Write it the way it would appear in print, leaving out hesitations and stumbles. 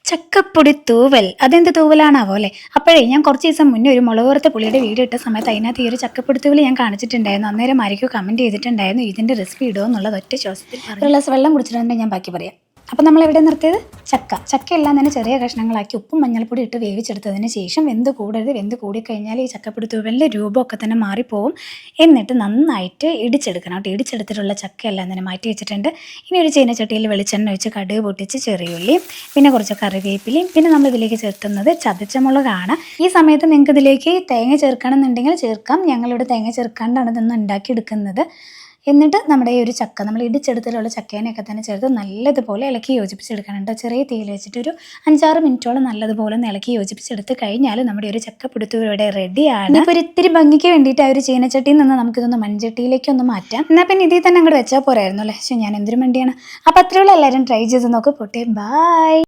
ചക്കപ്പൊടി തൂവൽ അതെന്ത് തൂവലാണാവോ അല്ലേ. അപ്പോഴേ ഞാൻ കുറച്ച് ദിവസം മുന്നേ ഒരു മുളകുപുരത്തെ പുളിയുടെ വീഡിയോ ഇട്ട സമയത്ത് അതിനകത്ത് ഈ ഒരു ചക്കപ്പൊടി തൂവൽ ഞാൻ കാണിച്ചിട്ടുണ്ടായിരുന്നു. അന്നേരം ആയിരിക്കും കമൻറ്റ് ചെയ്തിട്ടുണ്ടായിരുന്നു ഇതിൻ്റെ റെസിപ്പി ഇടുമോ എന്നുള്ളത് ഒറ്റ ശ്വാസത്തിൽ ഒരു ഗ്ലാസ് വെള്ളം കുടിച്ചിട്ടുണ്ടെങ്കിൽ ഞാൻ ബാക്കി പറയാം. അപ്പോൾ നമ്മൾ എവിടെ നിർത്തിയത്? ചക്കയെല്ലാം തന്നെ ചെറിയ കഷ്ണങ്ങളാക്കി ഉപ്പും മഞ്ഞൾപ്പൊടി ഇട്ട് വേവിച്ചെടുത്തതിന് ശേഷം വെന്ത് കൂടരുത്. വെന്ത് കൂടിക്കഴിഞ്ഞാൽ ഈ ചക്കപ്പൊടി തൂവലിൻ്റെ രൂപമൊക്കെ തന്നെ മാറിപ്പോവും. എന്നിട്ട് നന്നായിട്ട് ഇടിച്ചെടുക്കണം കേട്ടോ. ഇടിച്ചെടുത്തിട്ടുള്ള ചക്കയെല്ലാം തന്നെ മാറ്റി വെച്ചിട്ടുണ്ട്. ഇനി ഒരു ചീനച്ചട്ടിയിൽ വെളിച്ചെണ്ണ ഒഴിച്ച് കടുക് പൊട്ടിച്ച് ചെറിയുള്ളിയും പിന്നെ കുറച്ച് കറിവേപ്പിലയും പിന്നെ നമ്മൾ ഇതിലേക്ക് ചേർക്കുന്നത് ചതച്ച മുളകാണ്. ഈ സമയത്ത് നിങ്ങൾക്ക് ഇതിലേക്ക് തേങ്ങ ചേർക്കണം എന്നുണ്ടെങ്കിൽ ചേർക്കാം. ഞങ്ങളിവിടെ തേങ്ങ ചേർക്കാണ്ടാണ് ഇതൊന്നും ഉണ്ടാക്കിയെടുക്കുന്നത്. എന്നിട്ട് നമ്മുടെ ഈ ഒരു ചക്ക നമ്മൾ ഇടിച്ചെടുത്തിട്ടുള്ള ചക്കേനെയൊക്കെ തന്നെ ചേർത്ത് നല്ലതുപോലെ ഇളക്കി യോജിപ്പിച്ചെടുക്കണം കേട്ടോ. ചെറിയ തീയിൽ വെച്ചിട്ട് ഒരു 5-6 മിനിറ്റോളം നല്ലതുപോലെ ഇളക്കി യോജിപ്പിച്ചെടുത്ത് കഴിഞ്ഞാൽ നമ്മുടെ ഒരു ചക്കപ്പിടുത്തൂർ ഇവിടെ റെഡിയാണ്. ഇപ്പോൾ ഒരു ഇത്തിരി ഭംഗിക്ക് വേണ്ടിയിട്ട് ആ ഒരു ചീനച്ചട്ടിയിൽ നിന്ന് നമുക്കിതൊന്ന് മൺചട്ടിയിലേക്ക് ഒന്ന് മാറ്റാം. എന്നാൽ പിന്നെ ഇതിൽ തന്നെ അങ്ങോട്ട് വെച്ചാൽ പോരായിരുന്നു അല്ലേ. പക്ഷേ ഞാൻ എന്തൊരു മണ്ടിയാണ്. അപ്പോൾ അത്രയുള്ള എല്ലാവരും ട്രൈ ചെയ്ത് നോക്ക്. പോട്ടെ, ബൈ.